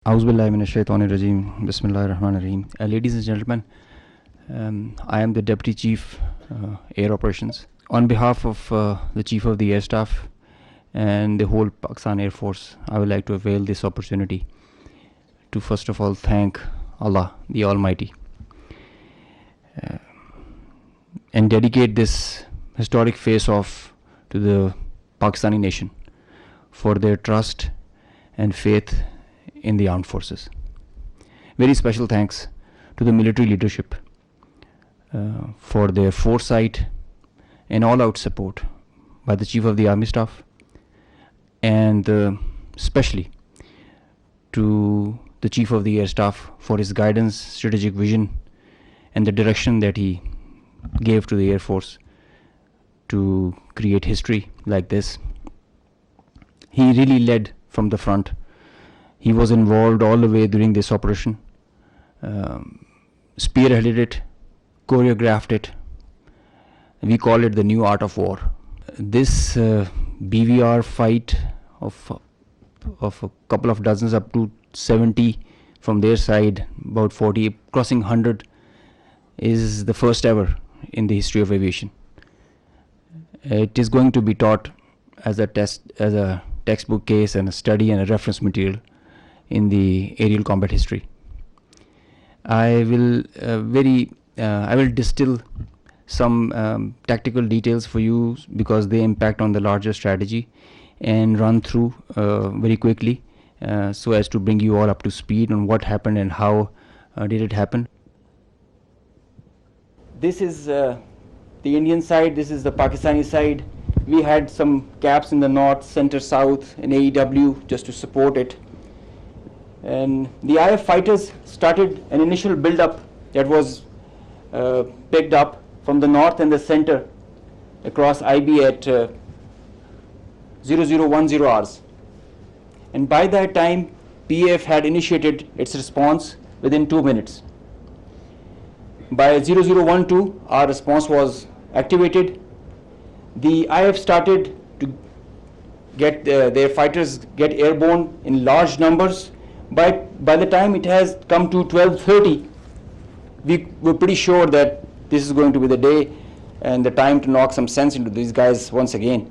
Auzubillahiminash-shaytanir-rajim. Bismillahir-rahmanir-rahim. Ladies and gentlemen, I am the Deputy Chief Air Operations. On behalf of the Chief of the Air Staff and the whole Pakistan Air Force, I would like to avail this opportunity to first of all thank Allah, the Almighty, and dedicate this historic face-off to the Pakistani nation for their trust and faith in the armed forces. Very special thanks to the military leadership for their foresight and all-out support by the Chief of the Army Staff, and especially to the Chief of the Air Staff for his guidance, strategic vision, and the direction that he gave to the Air Force to create history like this. He really led from the front. He was involved all the way during this operation, spearheaded it, choreographed it. We call it the new art of war. This BVR fight of a couple of dozens up to 70 from their side, about 40, crossing 100, is the first ever in the history of aviation. It is going to be taught as a textbook case and a study and a reference material in the aerial combat history. I will distill some tactical details for you because they impact on the larger strategy, and run through very quickly so as to bring you all up to speed on what happened and how did it happen. This is the Indian side, this is the Pakistani side. We had some caps in the north, center, south, and AEW just to support it. And the IF fighters started an initial build-up that was picked up from the north and the center across IB at 0010 hours. And by that time, PAF had initiated its response within 2 minutes. By 0012, our response was activated. The IF started to get their fighters get airborne in large numbers. By the time it has come to 12:30, we were pretty sure that this is going to be the day and the time to knock some sense into these guys once again.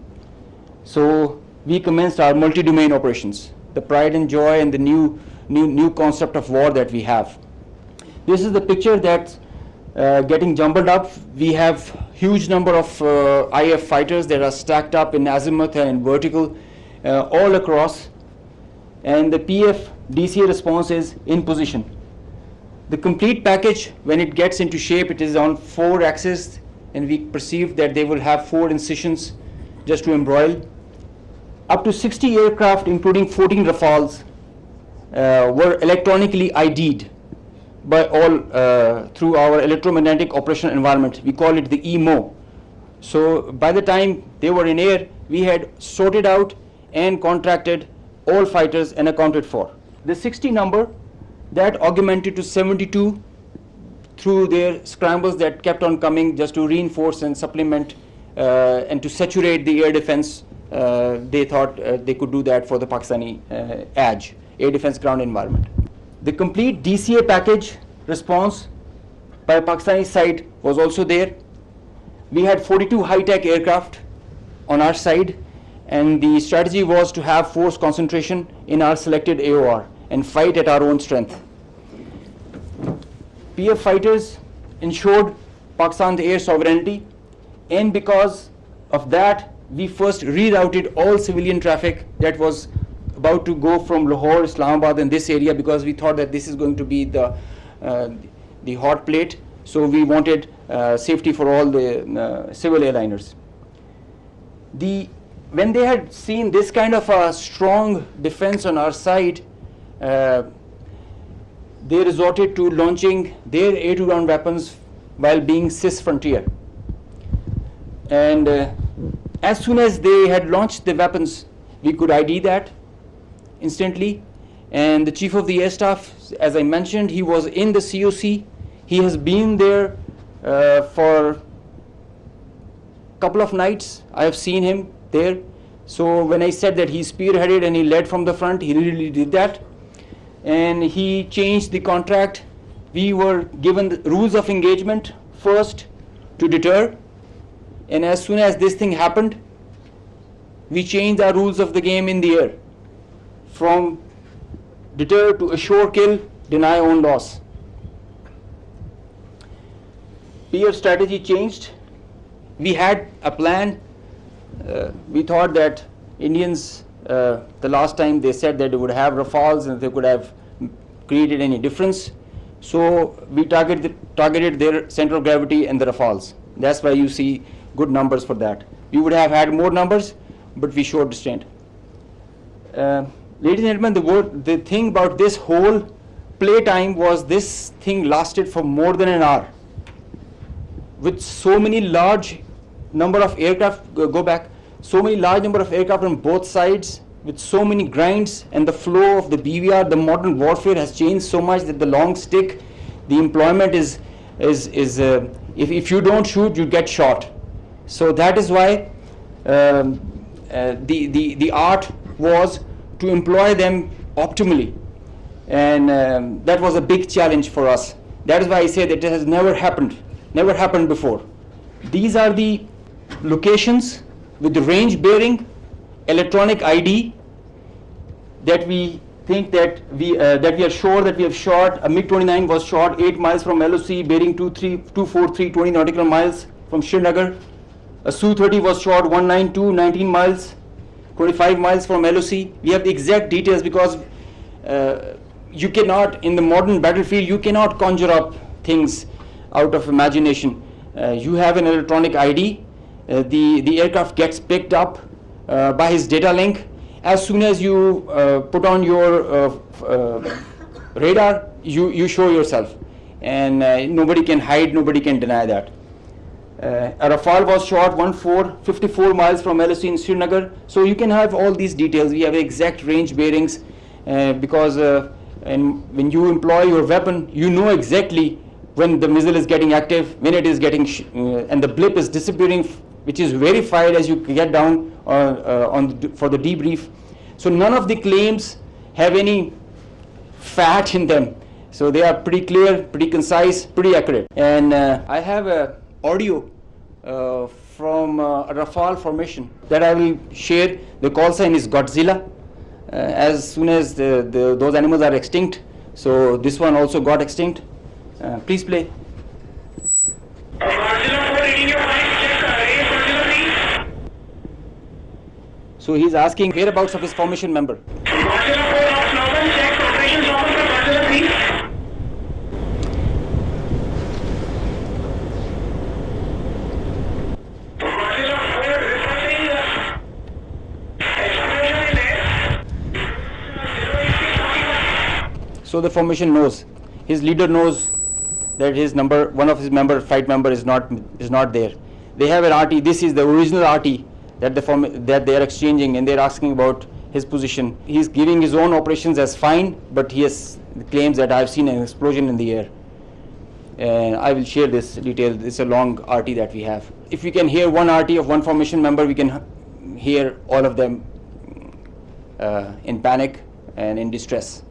So we commenced our multi-domain operations, the pride and joy and the new concept of war that we have. This is the picture that's getting jumbled up. We have huge number of IF fighters that are stacked up in azimuth and in vertical all across, and the PF DCA response is in position. The complete package, when it gets into shape, it is on 4 axes, and we perceive that they will have 4 incisions just to embroil. Up to 60 aircraft, including 14 Rafales, were electronically ID'd by all through our electromagnetic operational environment. We call it the EMO. So by the time they were in air, we had sorted out and contracted all fighters and accounted for. The 60 number, that augmented to 72 through their scrambles that kept on coming just to reinforce and supplement and to saturate the air defense. They thought they could do that for the Pakistani ADGE, air defense ground environment. The complete DCA package response by Pakistani side was also there. We had 42 high-tech aircraft on our side, and the strategy was to have force concentration in our selected AOR and fight at our own strength. PF fighters ensured Pakistan's air sovereignty, and because of that, we first rerouted all civilian traffic that was about to go from Lahore, Islamabad, and this area, because we thought that this is going to be the hot plate. So we wanted safety for all the civil airliners. When they had seen this kind of a strong defense on our side, they resorted to launching their air-to-ground weapons while being cis frontier. And as soon as they had launched the weapons, we could ID that instantly. And the Chief of the Air Staff, as I mentioned, he was in the COC. He has been there for a couple of nights. I have seen him there. So when I said that he spearheaded and he led from the front, he really did that. and he changed the contract. We were given the rules of engagement first to deter, and as soon as this thing happened, we changed our rules of the game in the air from deter to assure kill, deny own loss. PF strategy changed. We had a plan. We thought that Indians, the last time they said that they would have Rafales and they could have created any difference. So we targeted their center of gravity and the Rafales. That's why you see good numbers for that. We would have had more numbers, but we showed restraint. Ladies and gentlemen, the thing about this whole play time was this thing lasted for more than an hour. With so many large number of aircraft, so many large number of aircraft on both sides, with so many grinds, and the flow of the BVR, the modern warfare has changed so much that the long stick, the employment is if you don't shoot, you get shot. So that is why the art was to employ them optimally, and that was a big challenge for us. That is why I say that it has never happened before. These are the locations with the range bearing, electronic ID, that we think that we are sure that we have shot. A MiG-29 was shot 8 miles from LOC, bearing 243 20 nautical miles from Srinagar. A Su-30 was shot 192 19 miles, 25 miles from LOC. We have the exact details because you cannot, in the modern battlefield, you cannot conjure up things out of imagination. You have an electronic ID. The aircraft gets picked up by his data link. As soon as you put on your radar, you show yourself, and nobody can hide, nobody can deny that. A Rafale was shot 54 miles from LOC in Srinagar. So you can have all these details. We have exact range bearings because and when you employ your weapon, you know exactly when the missile is getting active, when it is getting and the blip is disappearing, which is verified as you get down for the debrief. So none of the claims have any fat in them. So they are pretty clear, pretty concise, pretty accurate. And I have a audio from a Rafale formation that I will share. The call sign is Godzilla. As soon as those animals are extinct, so this one also got extinct. Please play. So he's asking whereabouts of his formation member. So the formation knows, his leader knows that his number, one of his flight member is not there. They have an RT. This is the original RT that they are exchanging, and they're asking about his position. He's giving his own operations as fine, but he has claims that I've seen an explosion in the air. And I will share this detail. It's a long RT that we have. If we can hear one RT of one formation member, we can hear all of them in panic and in distress.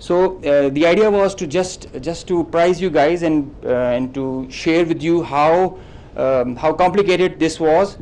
So the idea was to just to prize you guys and to share with you how complicated this was.